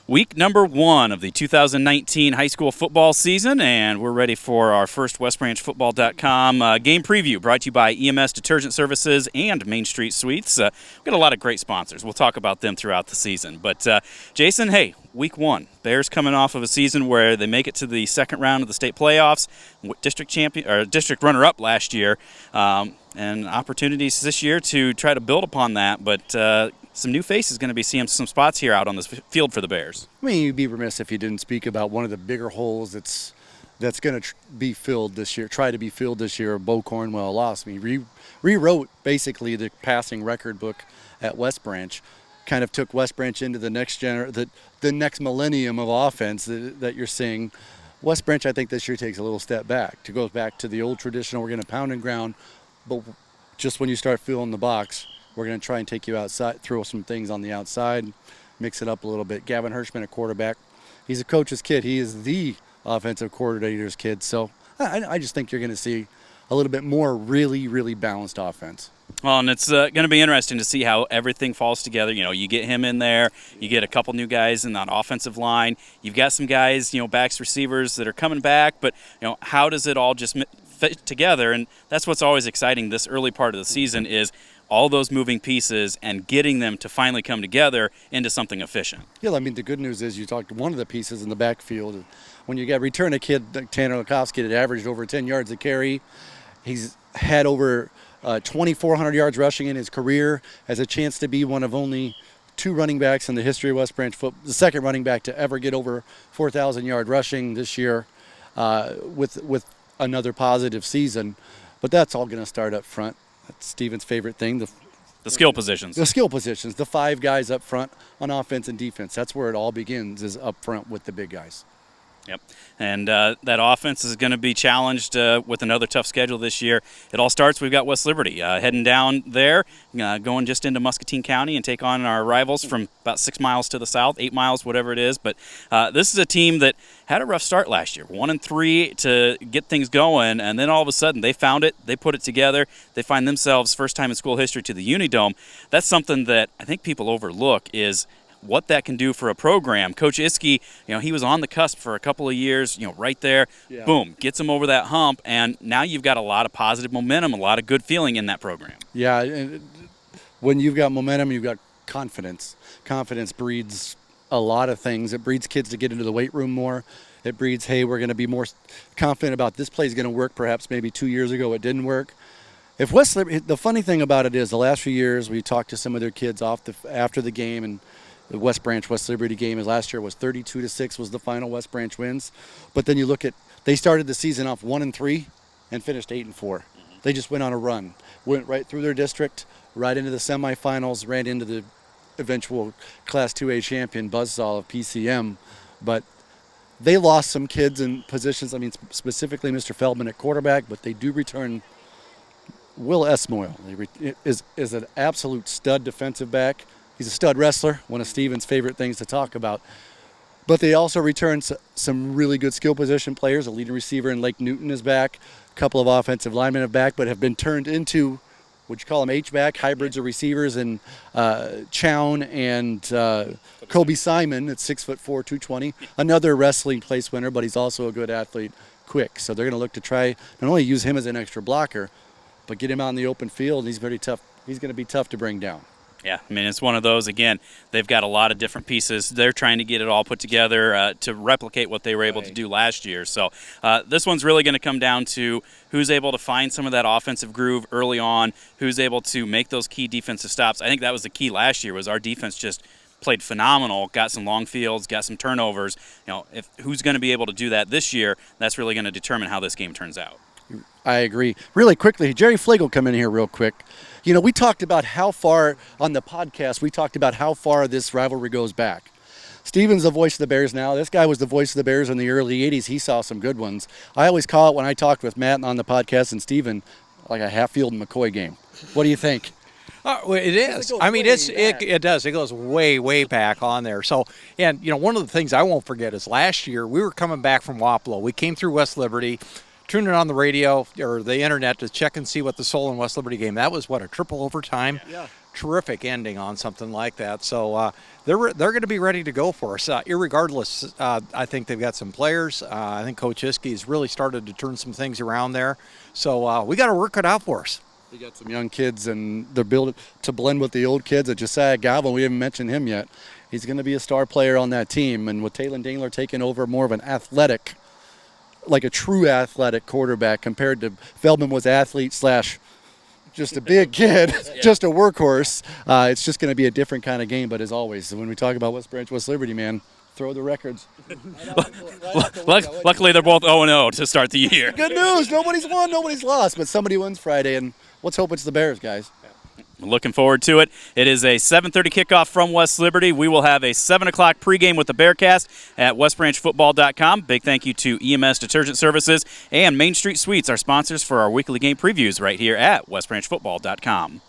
Week number 1 of the 2019 high school football season, and we're ready for our first westbranchfootball.com game preview, brought to you by EMS Detergent Services and Main Street Suites. We've got a lot of great sponsors. We'll talk about them throughout the season. But, Jason, hey, week 1. Bears coming off of a season where they make it to the second round of the state playoffs, district runner-up last year, and opportunities this year to try to build upon that. But some new faces going to be seeing some spots here out on this field for the Bears. I mean, you'd be remiss if you didn't speak about one of the bigger holes that's going to be filled this year, try to be filled this year. Bo Cornwell lost. I mean, rewrote basically the passing record book at West Branch, kind of took West Branch into the next the next millennium of offense that you're seeing. West Branch, I think, this year takes a little step back. To go back to the old traditional, we're going to pound and ground, but just when you start filling the box, we're going to try and take you outside, throw some things on the outside, mix it up a little bit. Gavin Hirschman, a quarterback, he's a coach's kid. He is the offensive coordinator's kid. So I just think you're going to see a little bit more really, really balanced offense. Well, and it's going to be interesting to see how everything falls together. You know, you get him in there, you get a couple new guys in that offensive line. You've got some guys, backs, receivers that are coming back. But, how does it all just fit together? And that's what's always exciting this early part of the season is all those moving pieces and getting them to finally come together into something efficient. Yeah, I mean, the good news is you talked one of the pieces in the backfield. When you return a kid like Tanner Lukovsky that averaged over 10 yards a carry, he's had over 2,400 yards rushing in his career, has a chance to be one of only 2 running backs in the history of West Branch football, the second running back to ever get over 4,000 yard rushing this year with another positive season. But that's all going to start up front. That's Steven's favorite thing, the skill positions. The skill positions, the 5 guys up front on offense and defense. That's where it all begins, is up front with the big guys. Yep, and that offense is going to be challenged with another tough schedule this year. It all starts, we've got West Liberty heading down there, going just into Muscatine County and take on our rivals from about 6 miles to the south, 8 miles, whatever it is. But this is a team that had a rough start last year, 1-3 to get things going, and then all of a sudden they found it, they put it together, they find themselves first time in school history to the Unidome. That's something that I think people overlook is what that can do for a program. Coach Iskey, he was on the cusp for a couple of years, right there, yeah. Boom, gets him over that hump, and now you've got a lot of positive momentum, a lot of good feeling in that program. Yeah, and when you've got momentum, you've got confidence. Confidence breeds a lot of things. It breeds kids to get into the weight room more. It breeds, hey, we're going to be more confident about this play is going to work. Perhaps maybe 2 years ago it didn't work. If West Liberty, the funny thing about it is the last few years we talked to some of their kids after the game, and the West Liberty game last year was 32-6 was the final West Branch wins. But then you look at, they started the season off 1-3 and finished 8-4. They just went on a run, went right through their district, right into the semifinals, ran into the eventual Class 2A champion buzzsaw of PCM. But they lost some kids in positions, I mean, specifically Mr. Feldman at quarterback, but they do return Will Esmoyle. Is an absolute stud defensive back. He's a stud wrestler, one of Steven's favorite things to talk about. But they also returned some really good skill position players. A leading receiver in Lake Newton is back. A couple of offensive linemen are back, but have been turned into, would you call them H-back, hybrids of receivers, and Chown and Kobe Simon at 6'4", 220. Another wrestling place winner, but he's also a good athlete, quick. So they're going to look to try not only use him as an extra blocker, but get him out in the open field. And he's very tough. He's going to be tough to bring down. Yeah, I mean, it's one of those, again, they've got a lot of different pieces. They're trying to get it all put together to replicate what they were able to do last year. So this one's really going to come down to who's able to find some of that offensive groove early on, who's able to make those key defensive stops. I think that was the key last year, was our defense just played phenomenal, got some long fields, got some turnovers. If who's going to be able to do that this year, that's really going to determine how this game turns out. I agree. Really quickly, Jerry Flake will come in here real quick. We talked about how far, on the podcast, we talked about how far this rivalry goes back. Steven's the voice of the Bears now. This guy was the voice of the Bears in the early 80s. He saw some good ones. I always call it, when I talked with Matt on the podcast and Steven, like a Hatfield and McCoy game. What do you think? Well, it is. I mean, it does. It goes way, way back on there. So, and, one of the things I won't forget is last year we were coming back from Wapello. We came through West Liberty. Tune it on the radio or the internet to check and see what the Solon West Liberty game. That was, a triple overtime? Yeah. terrific ending on something like that. So they're going to be ready to go for us. Irregardless, I think they've got some players. I think Coach Hiskey's really started to turn some things around there. So we got to work it out for us. We got some young kids, and they're built to blend with the old kids. At Josiah Galvin, we haven't mentioned him yet. He's going to be a star player on that team. And with Taylor Dingler taking over more of an athletic, like a true athletic quarterback compared to Feldman was athlete slash just a big kid, just a workhorse. It's just going to be a different kind of game. But as always, when we talk about West Branch, West Liberty, man, throw the records. Luckily, they're both 0-0 to start the year. Good news. Nobody's won, nobody's lost. But somebody wins Friday, and let's hope it's the Bears, guys. Looking forward to it. It is a 7:30 kickoff from West Liberty. We will have a 7 o'clock pregame with the Bearcast at westbranchfootball.com. Big thank you to EMS Detergent Services and Main Street Suites, our sponsors for our weekly game previews right here at westbranchfootball.com.